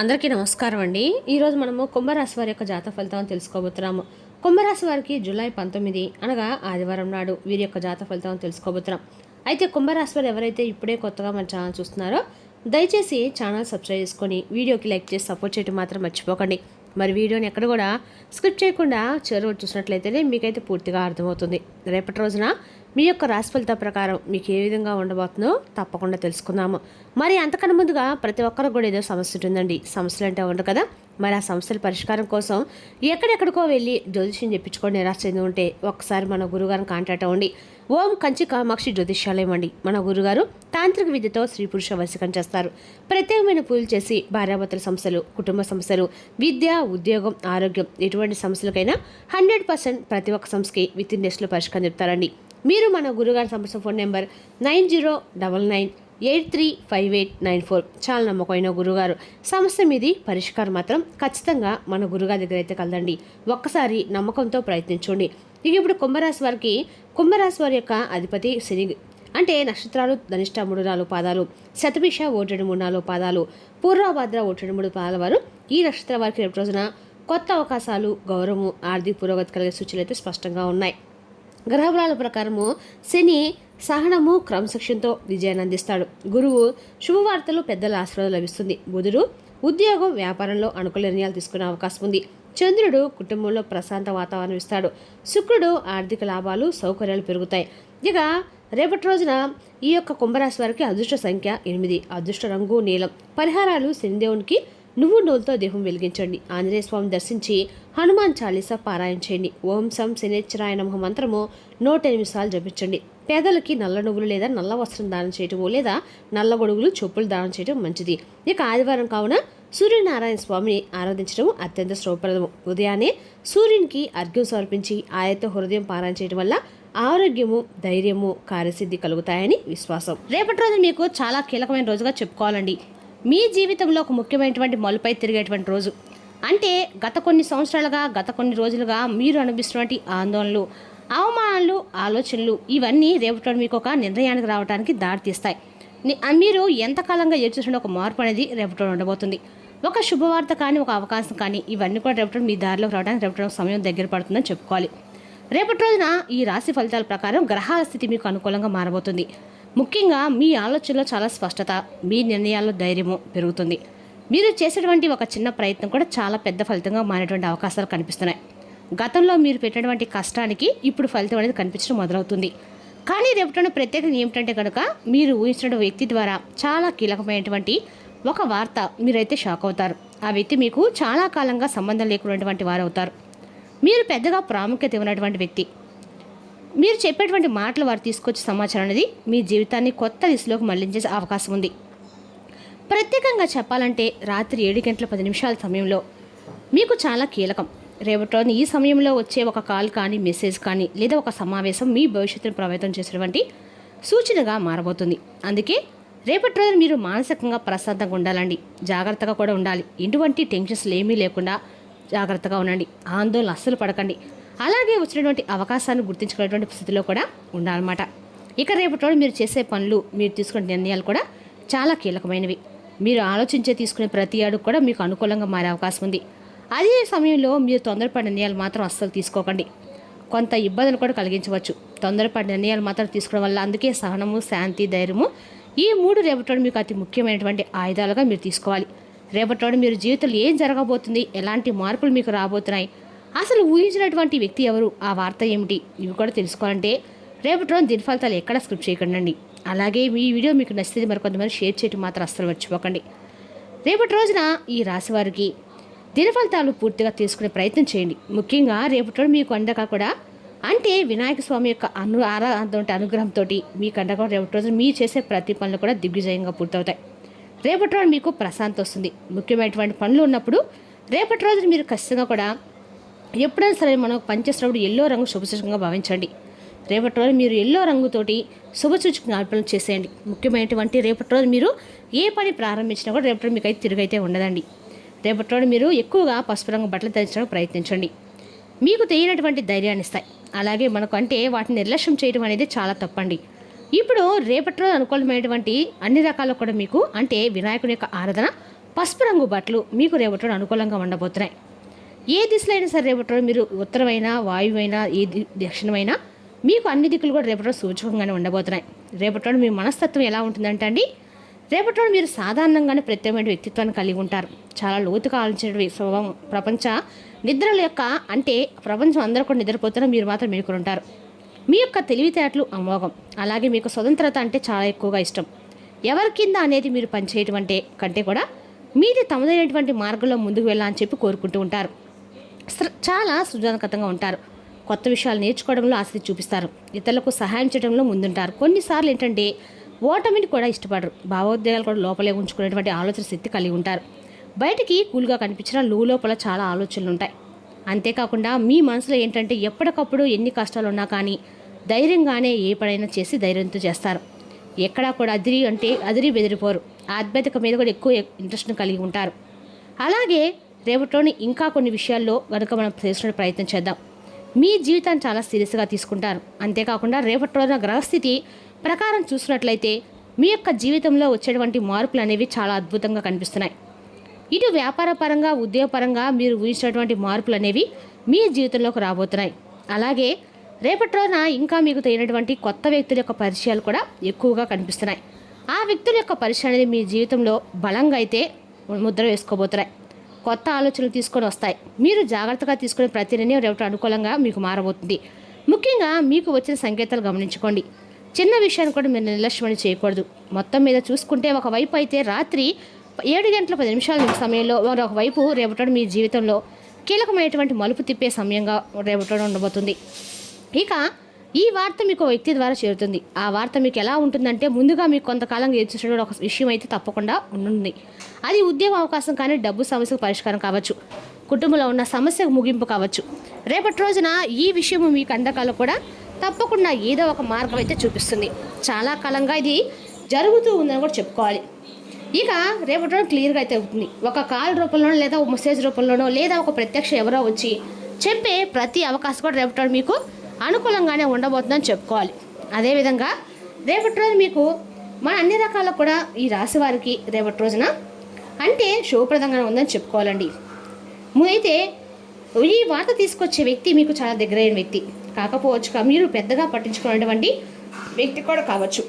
అందరికీ నమస్కారం అండి. ఈరోజు మనము కుంభరాశి వారి యొక్క జాతక ఫలితాలను తెలుసుకోబోతున్నాము. కుంభరాశి వారికి జూలై 19 అనగా ఆదివారం నాడు వీరి యొక్క జాతక ఫలితాలను తెలుసుకోబోతున్నాం. అయితే కుంభరాశి వారు ఎవరైతే ఇప్పుడే కొత్తగా మన ఛానల్ చూస్తున్నారో దయచేసి ఛానల్ సబ్స్క్రైబ్ చేసుకొని వీడియోకి లైక్ చేసి సపోర్ట్ చేయడం మాత్రం మర్చిపోకండి. మరి వీడియోని ఎక్కడ కూడా స్కిప్ చేయకుండా చివరి చూసినట్లయితేనే మీకైతే పూర్తిగా అర్థమవుతుంది. రేపటి రోజున మీ యొక్క రాశి ఫలిత ప్రకారం మీకు ఏ విధంగా ఉండబోతుందో తప్పకుండా తెలుసుకుందాము. మరి అంతకన్నా ముందుగా ప్రతి ఒక్కరికి కూడా ఏదో సమస్య ఉంటుందండి. సమస్యలు అంటే ఉండదు కదా. మరి ఆ సమస్యల పరిష్కారం కోసం ఎక్కడెక్కడికో వెళ్ళి జ్యోతిష్యం చెప్పించుకొని నిరాశ చెంది ఉంటే ఒక్కసారి మన గురుగారిని కాంటాక్ట్ అవ్వండి. ఓం కంచి కామాక్షి జ్యోతిష్యాలయం అండి. మన గురుగారు తాంత్రిక విద్యతో స్త్రీ పురుష వశీకరణ చేస్తారు. ప్రత్యేకమైన పూజలు చేసి భార్యాభర్తల సమస్యలు, కుటుంబ సమస్యలు, విద్య, ఉద్యోగం, ఆరోగ్యం ఎటువంటి సమస్యలకైనా 100% ప్రతి ఒక్క సమస్యకి విత్ ఇన్ డేస్లో పరిష్కారం చెప్తారండి. మీరు మన గురుగారి సంస్థ ఫోన్ నెంబర్ 9099835894. చాలా నమ్మకమైన గురుగారు. సమస్య మీది పరిష్కారం మాత్రం ఖచ్చితంగా మన గురుగారి దగ్గర అయితే కలదండి. ఒక్కసారి నమ్మకంతో ప్రయత్నించండి. ఇక ఇప్పుడు కుంభరాశి వారి యొక్క అధిపతి శని. అంటే నక్షత్రాలు ధనిష్ట 3-4 పాదాలు, శతభిష 1-2-3-4 పాదాలు, పూర్వభద్ర 1-2-3 పాదాల వారు ఈ నక్షత్ర వారికి రేపు రోజున కొత్త అవకాశాలు, గౌరవము, ఆర్థిక పురోగతి కలిగే సూచనలు అయితే స్పష్టంగా ఉన్నాయి. గ్రహబలాల ప్రకారము శని సహనము, క్రమశిక్షణతో విజయాన్ని అందిస్తాడు. గురువు శుభవార్తలు, పెద్దల ఆశీర్వాదం లభిస్తుంది. బుధుడు ఉద్యోగం, వ్యాపారంలో అనుకూల నిర్ణయాలు తీసుకునే అవకాశం ఉంది. చంద్రుడు కుటుంబంలో ప్రశాంత వాతావరణం ఇస్తాడు. శుక్రుడు ఆర్థిక లాభాలు, సౌకర్యాలు పెరుగుతాయి. ఇక రేపటి రోజున ఈ యొక్క కుంభరాశి వారికి అదృష్ట సంఖ్య 8, అదృష్ట రంగు నీలం. పరిహారాలు శనిదేవునికి నువ్వు నూలుతో దీపం వెలిగించండి. ఆంజనేయ స్వామి దర్శించి హనుమాన్ చాలీసా పారాయణ చేయండి. ఓం సం శనేశ్వరాయ నమః మంత్రము 108 సార్లు జపించండి. పేదలకి నల్ల నువ్వులు లేదా నల్ల వస్త్రం దానం చేయటము లేదా నల్ల గొడుగులు, చెప్పులు దానం చేయడం మంచిది. ఇక ఆదివారం కావున సూర్యనారాయణ స్వామిని ఆరాధించడం అత్యంత శుభప్రదము. ఉదయాన్నే సూర్యునికి అర్ఘ్యం సమర్పించి ఆయనతో హృదయం పారాయణ చేయడం వల్ల ఆరోగ్యము, ధైర్యము, కార్యసిద్ధి కలుగుతాయని విశ్వాసం. రేపటి రోజు మీకు చాలా కీలకమైన రోజుగా చెప్పుకోవాలండి. మీ జీవితంలో ఒక ముఖ్యమైనటువంటి మలుపై తిరిగేటువంటి రోజు. అంటే గత కొన్ని సంవత్సరాలుగా, గత కొన్ని రోజులుగా మీరు అనుభవిస్తున్నటువంటి ఆందోళనలు, అవమానాలు, ఆలోచనలు ఇవన్నీ రేపటి మీకు ఒక నిర్ణయానికి రావడానికి దారితీస్తాయి. మీరు ఎంతకాలంగా ఎదుర్కొంటున్న ఒక మార్పు అనేది రేపటి ఉండబోతుంది. ఒక శుభవార్త కానీ, ఒక అవకాశం కానీ ఇవన్నీ కూడా రేపటి మీ దారిలోకి రావడానికి రేపటి సమయం దగ్గర పడుతుందని చెప్పుకోవాలి. రేపటి రోజున ఈ రాశి ఫలితాల ప్రకారం గ్రహాల స్థితి మీకు అనుకూలంగా మారబోతుంది. ముఖ్యంగా మీ ఆలోచనలో చాలా స్పష్టత, మీ నిర్ణయాల్లో ధైర్యము పెరుగుతుంది. మీరు చేసేటువంటి ఒక చిన్న ప్రయత్నం కూడా చాలా పెద్ద ఫలితంగా మారేటువంటి అవకాశాలు కనిపిస్తున్నాయి. గతంలో మీరు పెట్టినటువంటి కష్టానికి ఇప్పుడు ఫలితం అనేది కనిపించడం మొదలవుతుంది. కానీ రేపటి ప్రత్యేకత ఏమిటంటే కనుక మీరు ఊహించిన వ్యక్తి ద్వారా చాలా కీలకమైనటువంటి ఒక వార్త మీరైతే షాక్ అవుతారు. ఆ వ్యక్తి మీకు చాలా కాలంగా సంబంధం లేకున్నటువంటి వారు అవుతారు. మీరు పెద్దగా ప్రాముఖ్యత ఇవ్వనటువంటి వ్యక్తి. మీరు చెప్పేటువంటి మాటలు వారు తీసుకొచ్చే సమాచారం అనేది మీ జీవితాన్ని కొత్త దిశలోకి మళ్లించే అవకాశం ఉంది. ప్రత్యేకంగా చెప్పాలంటే రాత్రి 7:10 సమయంలో మీకు చాలా కీలకం. రేపటి రోజున ఈ సమయంలో వచ్చే ఒక కాల్ కానీ, మెసేజ్ కానీ లేదా ఒక సమావేశం మీ భవిష్యత్తును ప్రభావితం చేసేటువంటి సూచనగా మారబోతుంది. అందుకే రేపటి రోజున మీరు మానసికంగా ప్రశాంతంగా ఉండాలండి. జాగ్రత్తగా కూడా ఉండాలి. ఎటువంటి టెన్షన్స్లు ఏమీ లేకుండా జాగ్రత్తగా ఉండండి. ఆందోళన అస్సలు పడకండి. అలాగే వచ్చినటువంటి అవకాశాన్ని గుర్తించుకునేటువంటి స్థితిలో కూడా ఉండాలన్నమాట. ఇక రేపటి రోజు మీరు చేసే పనులు, మీరు తీసుకునే నిర్ణయాలు కూడా చాలా కీలకమైనవి. మీరు ఆలోచించే తీసుకునే ప్రతి అడుగు కూడా మీకు అనుకూలంగా మారే అవకాశం ఉంది. అదే సమయంలో మీరు తొందరపడి నిర్ణయాలు మాత్రం అస్సలు తీసుకోకండి. కొంత ఇబ్బందులు కూడా కలిగించవచ్చు. తొందరపడి నిర్ణయాలు మాత్రం తీసుకోవడం వల్ల అందుకే సహనము, శాంతి, ధైర్యము ఈ 3 రేపటి మీకు అతి ముఖ్యమైనటువంటి ఆయుధాలుగా మీరు తీసుకోవాలి. రేపటి మీరు జీవితంలో ఏం జరగబోతుంది, ఎలాంటి మార్పులు మీకు రాబోతున్నాయి, అసలు ఊహించినటువంటి వ్యక్తి ఎవరు, ఆ వార్త ఏమిటి, ఇవి కూడా తెలుసుకోవాలంటే రేపటి రోజు దీని ఫలితాలు ఎక్కడ స్క్రిప్ట్ చేయకండి. అలాగే ఈ వీడియో మీకు నచ్చితే మరికొంతమంది షేర్ చేయడం మాత్రం అస్సలు మర్చిపోకండి. రేపటి రోజున ఈ రాశి వారికి దిన ఫలితాలు పూర్తిగా తీసుకునే ప్రయత్నం చేయండి. ముఖ్యంగా రేపటి రోజు మీకు అండగా కూడా అంటే వినాయక స్వామి యొక్క అనుగ్రహంతో మీకు అండగా రేపటి రోజు మీరు చేసే ప్రతి పనులు కూడా దిగ్విజయంగా పూర్తవుతాయి. రేపటి రోజు మీకు ప్రశాంతత వస్తుంది. ముఖ్యమైనటువంటి పనులు ఉన్నప్పుడు రేపటి రోజు మీరు ఖచ్చితంగా కూడా ఎప్పుడైనా సరే మనం పనిచేసినప్పుడు ఎల్లో రంగు శుభసూచకంగా భావించండి. రేపటి రోజు మీరు ఎల్లో రంగుతోటి శుభసూచక అర్పణలు చేసేయండి. ముఖ్యమైనటువంటి రేపటి రోజు మీరు ఏ పని ప్రారంభించినా కూడా రేపటి రోజు మీకు అయితే తిరుగైతే ఉండదండి. రేపటి రోజు మీరు ఎక్కువగా పసుపు రంగు బట్టలు ధరించడానికి ప్రయత్నించండి. మీకు తెలియనటువంటి ధైర్యాన్ని ఇస్తాయి. అలాగే మనకు అంటే వాటిని నిర్లక్ష్యం చేయడం అనేది చాలా తప్పండి. ఇప్పుడు రేపటి రోజు అనుకూలమైనటువంటి అన్ని రకాలు కూడా మీకు అంటే వినాయకుని యొక్క ఆరాధన పసుపు రంగు బట్టలు మీకు రేపటి రోజున అనుకూలంగా ఉండబోతున్నాయి. ఏ దిశలో అయినా సరే రేపటి రోజు మీరు ఉత్తరమైనా వాయువైనా ఏ దక్షిణమైనా మీకు అన్ని దిక్కులు కూడా రేపటి రోజు సూచకంగానే ఉండబోతున్నాయి. రేపటి రోజు మీ మనస్తత్వం ఎలా ఉంటుందంటే అండి, రేపటి రోజు మీరు సాధారణంగానే ప్రత్యేకమైన వ్యక్తిత్వాన్ని కలిగి ఉంటారు. చాలా లోతుగా ఆలోచించే స్వభావం. ప్రపంచ నిద్రల యొక్క అంటే ప్రపంచం అందరూ కూడా నిద్రపోతున్నా మీరు మాత్రం మేలుకొని ఉంటారు. మీ యొక్క తెలివితేటలు అమోఘం. అలాగే మీకు స్వతంత్రత అంటే చాలా ఎక్కువగా ఇష్టం. ఎవరి కింద అనేది మీరు పనిచేయటం అంటే కంటే కూడా మీది తమదైనటువంటి మార్గంలో ముందుకు వెళ్ళాలని చెప్పి కోరుకుంటూ ఉంటారు. చాలా సృజనాత్మకంగా ఉంటారు. కొత్త విషయాలు నేర్చుకోవడంలో ఆసక్తి చూపిస్తారు. ఇతరులకు సహాయం చేయడంలో ముందుంటారు. కొన్నిసార్లు ఏంటంటే ఓటమిని కూడా ఇష్టపడరు. భావోద్వేగాలు కూడా లోపలే ఉంచుకునేటువంటి ఆలోచన శక్తి కలిగి ఉంటారు. బయటికి కూల్గా కనిపించినా లోపల చాలా ఆలోచనలు ఉంటాయి. అంతేకాకుండా మీ మనసులో ఏంటంటే ఎప్పటికప్పుడు ఎన్ని కష్టాలు ఉన్నా కానీ ధైర్యంగానే ఏ పడైనా చేసి ధైర్యంతో చేస్తారు. ఎక్కడా కూడా అదిరి బెదిరిపోరు. ఆధ్యాత్మిక మీద కూడా ఎక్కువ ఇంట్రెస్ట్ని కలిగి ఉంటారు. అలాగే రేపటిలోని ఇంకా కొన్ని విషయాల్లో కనుక మనం తెలుసుకునే ప్రయత్నం చేద్దాం. మీ జీవితాన్ని చాలా సీరియస్గా తీసుకుంటారు. అంతేకాకుండా రేపటి రోజున గ్రహస్థితి ప్రకారం చూసినట్లయితే మీ యొక్క జీవితంలో వచ్చేటువంటి మార్పులు అనేవి చాలా అద్భుతంగా కనిపిస్తున్నాయి. ఇటు వ్యాపార పరంగా ఉద్యోగపరంగా మీరు ఊహించినటువంటి మార్పులు అనేవి మీ జీవితంలోకి రాబోతున్నాయి. అలాగే రేపటి రోజున ఇంకా మీకు తగినటువంటి కొత్త వ్యక్తుల యొక్క పరిచయాలు కూడా ఎక్కువగా కనిపిస్తున్నాయి. ఆ వ్యక్తుల యొక్క పరిచయం అనేది మీ జీవితంలో బలంగా అయితే ముద్ర వేసుకోబోతున్నాయి. కొత్త ఆలోచనలు తీసుకొని వస్తాయి. మీరు జాగ్రత్తగా తీసుకునే ప్రతి నిర్ణయం రేపటి అనుకూలంగా మీకు మారబోతుంది. ముఖ్యంగా మీకు వచ్చిన సంకేతాలు గమనించుకోండి. చిన్న విషయాన్ని కూడా మీరు నిర్లక్ష్యం చేయకూడదు. మొత్తం మీద చూసుకుంటే ఒకవైపు అయితే రాత్రి 7:10 సమయంలో మరొకవైపు రేపటి మీ జీవితంలో కీలకమైనటువంటి మలుపు తిప్పే సమయంగా రేపటి ఉండబోతుంది. ఇక ఈ వార్త మీకు వ్యక్తి ద్వారా చేరుతుంది. ఆ వార్త మీకు ఎలా ఉంటుందంటే ముందుగా మీకు కొంతకాలంగా ఎదుర్కొన్న ఒక విషయం అయితే తప్పకుండా ఉంటుంది. అది ఉద్యోగ అవకాశం కానీ డబ్బు సమస్యకు పరిష్కారం కావచ్చు, కుటుంబంలో ఉన్న సమస్యకు ముగింపు కావచ్చు. రేపటి రోజున ఈ విషయం మీకు అందకాలం కూడా తప్పకుండా ఏదో ఒక మార్గం అయితే చూపిస్తుంది. చాలా కాలంగా ఇది జరుగుతూ ఉందని కూడా చెప్పుకోవాలి. ఇక రేపటి రోజు క్లియర్గా అయితే అవుతుంది. ఒక కాల్ రూపంలోనో లేదా ఒక మెసేజ్ రూపంలోనో లేదా ఒక ప్రత్యక్ష ఎవరో వచ్చి చెప్పే ప్రతి అవకాశం కూడా రేపటి రోజు మీకు అనుకూలంగానే ఉండబోతుందని చెప్పుకోవాలి. అదేవిధంగా రేపటి రోజు మీకు మన అన్ని రకాల కూడా ఈ రాశి వారికి రేపటి రోజున అంటే శుభప్రదంగా ఉందని చెప్పుకోవాలండి. అయితే ఈ వార్త తీసుకొచ్చే వ్యక్తి మీకు చాలా దగ్గరైన వ్యక్తి కాకపోవచ్చు, మీరు పెద్దగా పట్టించుకునేటువంటి వ్యక్తి కూడా కావచ్చు,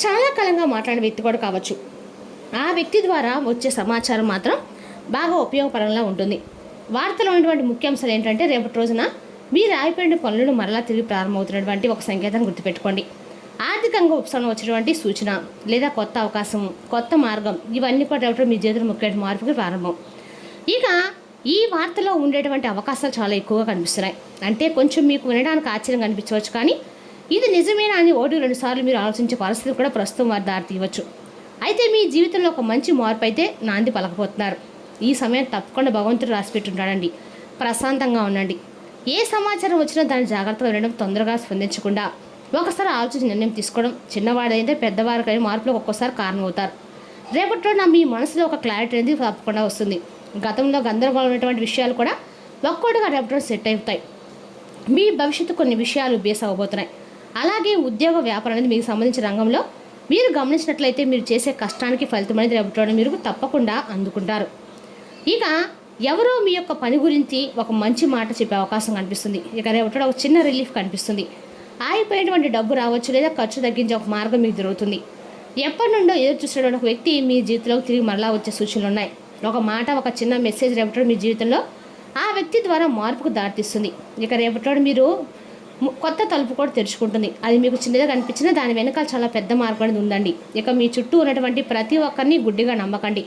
చాలా కాలంగా మాట్లాడిన వ్యక్తి కూడా కావచ్చు. ఆ వ్యక్తి ద్వారా వచ్చే సమాచారం మాత్రం బాగా ఉపయోగపరంగా ఉంటుంది. వార్తలో ఉన్నటువంటి ముఖ్యాంశాలు ఏంటంటే రేపటి రోజున మీరు ఆగిపోయిన పనులను మరలా తిరిగి ప్రారంభమవుతున్నటువంటి ఒక సంకేతాన్ని గుర్తుపెట్టుకోండి. ఆర్థికంగా ఉపశమనం వచ్చినటువంటి సూచన లేదా కొత్త అవకాశం, కొత్త మార్గం, ఇవన్నీ కూడా రేపటి మీ జీవితంలో ముఖ్యమైన మార్పుకి ప్రారంభం. ఇక ఈ వార్తలో ఉండేటువంటి అవకాశాలు చాలా ఎక్కువగా కనిపిస్తున్నాయి. అంటే కొంచెం మీకు వినడానికి ఆశ్చర్యం కనిపించవచ్చు, కానీ ఇది నిజమేనా అని 1-2 సార్లు మీరు ఆలోచించే పరిస్థితి కూడా ప్రస్తుతం వారి దారి తీయవచ్చు. అయితే మీ జీవితంలో ఒక మంచి మార్పు అయితే నాంది పలకపోతున్నారు. ఈ సమయం తప్పకుండా భగవంతుడు రాసిపెట్టుంటాడండి. ప్రశాంతంగా ఉండండి. ఏ సమాచారం వచ్చినా దాన్ని జాగ్రత్తగా వినడం, తొందరగా స్పందించకుండా ఒకసారి ఆలోచించి నిర్ణయం తీసుకోవడం, చిన్నవాడైతే పెద్దవారికైనా మార్పులకు ఒక్కోసారి కారణమవుతారు. రేపటి రోజున మీ మనసులో ఒక క్లారిటీ అనేది తప్పకుండా వస్తుంది. గతంలో గందరగోళం ఉన్నటువంటి విషయాలు కూడా ఒక్కొక్కటిగా రేపటి రోజు సెట్ అవుతాయి. మీ భవిష్యత్తు కొన్ని విషయాలు బేస్ అవ్వబోతున్నాయి. అలాగే ఉద్యోగ వ్యాపారం అనేది మీకు సంబంధించిన రంగంలో మీరు గమనించినట్లయితే మీరు చేసే కష్టానికి ఫలితం అనేది రేపటి మీరు తప్పకుండా అందుకుంటారు. ఇక ఎవరో మీ యొక్క పని గురించి ఒక మంచి మాట చెప్పే అవకాశం కనిపిస్తుంది. ఇక రేపటి ఒక చిన్న రిలీఫ్ కనిపిస్తుంది. ఆగిపోయినటువంటి డబ్బు రావచ్చు లేదా ఖర్చు తగ్గించే ఒక మార్గం మీకు దొరుకుతుంది. ఎప్పటి నుండో ఎదురు చూసేటువంటి ఒక వ్యక్తి మీ జీవితంలోకి తిరిగి మరలా వచ్చే సూచనలు ఉన్నాయి. ఒక మాట, ఒక చిన్న మెసేజ్ రేపటి మీ జీవితంలో ఆ వ్యక్తి ద్వారా మార్పుకు దారితీస్తుంది. ఇక రేపటి మీరు కొత్త తలుపు కూడా తెరుచుకుంటుంది. అది మీకు చిన్నగా కనిపించినా దాని వెనకాల చాలా పెద్ద మార్పు అనేది ఉందండి. ఇక మీ చుట్టూ ఉన్నటువంటి ప్రతి ఒక్కరిని గుడ్డిగా నమ్మకండి.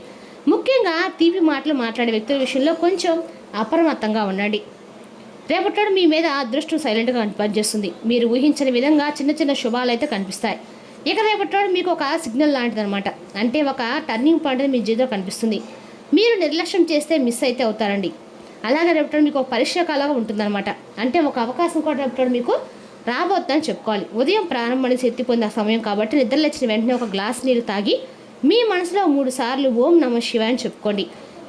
ముఖ్యంగా తీపి మాటలు మాట్లాడే వ్యక్తుల విషయంలో కొంచెం అప్రమత్తంగా ఉండండి. రేపటి మీ మీద అదృష్టం సైలెంట్గా పనిచేస్తుంది. మీరు ఊహించని విధంగా చిన్న చిన్న శుభాలు అయితే కనిపిస్తాయి. ఇక రేపటి మీకు ఒక సిగ్నల్ లాంటిది అనమాట. అంటే ఒక టర్నింగ్ పాయింట్ మీ జీవితంలో కనిపిస్తుంది. మీరు నిర్లక్ష్యం చేస్తే మిస్ అయితే అవుతారండి. అలాగే రేపటి మీకు ఒక పరీక్షకాలంగా ఉంటుందన్నమాట. అంటే ఒక అవకాశం కూడా రేపటి మీకు రాబోతుందని చెప్పుకోవాలి. ఉదయం ప్రారంభం అనేది శక్తి పొందే సమయం కాబట్టి నిద్రలేచిన వెంటనే ఒక గ్లాస్ నీళ్ళు తాగి మీ మనసులో 3 సార్లు ఓం నమో శివాయ అని చెప్పుకోండి.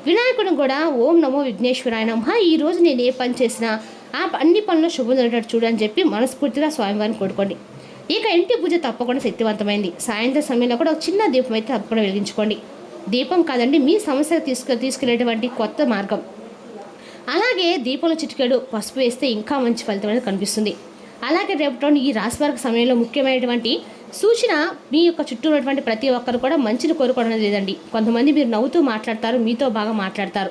వినాయకుడు కూడా ఓం నమో విఘ్నేశ్వరాయ నమః, ఈరోజు నేను ఏ పని చేసినా ఆ అన్ని పనులు శుభం జరిగేటట్టు చూడని చెప్పి మనస్ఫూర్తిగా స్వామివారిని కోరుకోండి. ఇక ఇంటి పూజ తప్పకుండా శక్తివంతమైంది. సాయంత్రం సమయంలో కూడా ఒక చిన్న దీపం అయితే తప్పకుండా వెలిగించుకోండి. దీపం కాదండి, మీ సమస్య తీసుకెళ్లేటువంటి కొత్త మార్గం. అలాగే దీపంలో చిటికెడు పసుపు వేస్తే ఇంకా మంచి ఫలితం అనేది కనిపిస్తుంది. అలాగే రేపటి ఈ రాశి వారికి సమయంలో ముఖ్యమైనటువంటి సూచన, మీ యొక్క చుట్టూ ఉన్నటువంటి ప్రతి ఒక్కరు కూడా మంచిని కోరుకోవడం లేదండి. కొంతమంది మీరు నవ్వుతూ మాట్లాడతారు, మీతో బాగా మాట్లాడతారు,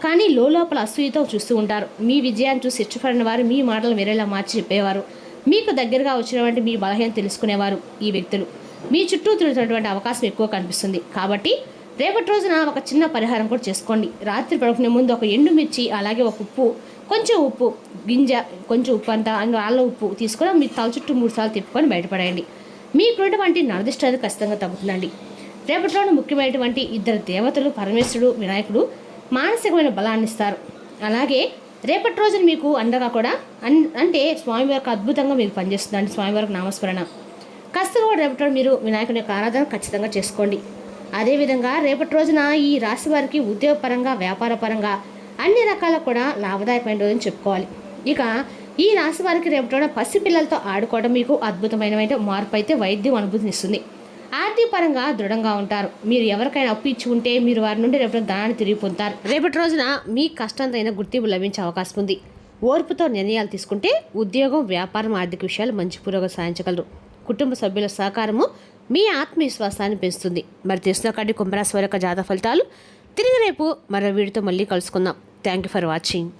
కానీ లోపల అసూయతో చూస్తూ ఉంటారు. మీ విజయాన్ని చూసి ఇష్టపడిన వారు మీ మాటలు వేరేలా మార్చి చెప్పేవారు. మీకు దగ్గరగా వచ్చినటువంటి మీ బలహీనం తెలుసుకునేవారు ఈ వ్యక్తులు మీ చుట్టూ తిరుగుతున్నటువంటి అవకాశం ఎక్కువ కనిపిస్తుంది. కాబట్టి రేపటి రోజున ఒక చిన్న పరిహారం కూడా చేసుకోండి. రాత్రి పడుకునే ముందు ఒక ఎండుమిర్చి, అలాగే ఒక ఉప్పు, కొంచెం ఉప్పు గింజ, కొంచెం ఉప్పు అంతా రాళ్ళ ఉప్పు తీసుకొని మీ తల చుట్టూ 3 సార్లు తిప్పుకొని బయటపడేయండి. మీకున్నటువంటి నరదిష్టి అనేది ఖచ్చితంగా తగ్గుతుందండి. రేపటిలోని ముఖ్యమైనటువంటి 2 దేవతలు, పరమేశ్వరుడు, వినాయకుడు మానసికమైన బలాన్ని ఇస్తారు. అలాగే రేపటి రోజున మీకు అండగా కూడా అంటే స్వామివారికి అద్భుతంగా మీకు పనిచేస్తుందండి. స్వామివారికి నామస్మరణ కాస్త కూడా రేపటి రోజు మీరు వినాయకుని యొక్క ఆరాధన ఖచ్చితంగా చేసుకోండి. అదేవిధంగా రేపటి రోజున ఈ రాశి వారికి ఉద్యోగపరంగా, వ్యాపార పరంగా అన్ని రకాల కూడా లాభదాయకమైన రోజుని చెప్పుకోవాలి. ఇక ఈ రాశి వారికి రేపటి రోజున పసిపిల్లలతో ఆడుకోవడం మీకు అద్భుతమైన మార్పు అయితే వైద్యం అనుభూతినిస్తుంది. ఆర్థిక పరంగా దృఢంగా ఉంటారు. మీరు ఎవరికైనా అప్పు ఇచ్చి ఉంటే మీరు వారి నుండి రేపటి ధనాన్ని తిరిగి పొందుతారు. రేపటి రోజున మీ కష్టంతైన గుర్తింపు లభించే అవకాశం ఉంది. ఓర్పుతో నిర్ణయాలు తీసుకుంటే ఉద్యోగం, వ్యాపారం, ఆర్థిక విషయాలు మంచి పురోగతి సాధించగలరు. కుటుంబ సభ్యుల సహకారము మీ ఆత్మవిశ్వాసాన్ని పెంచుతుంది. మరి తెలుసుకాండి కుంభరాశి వారి యొక్క జాతక ఫలితాలు. తిరిగి రేపు మరో వీడితో మళ్ళీ కలుసుకుందాం. Thank you for watching.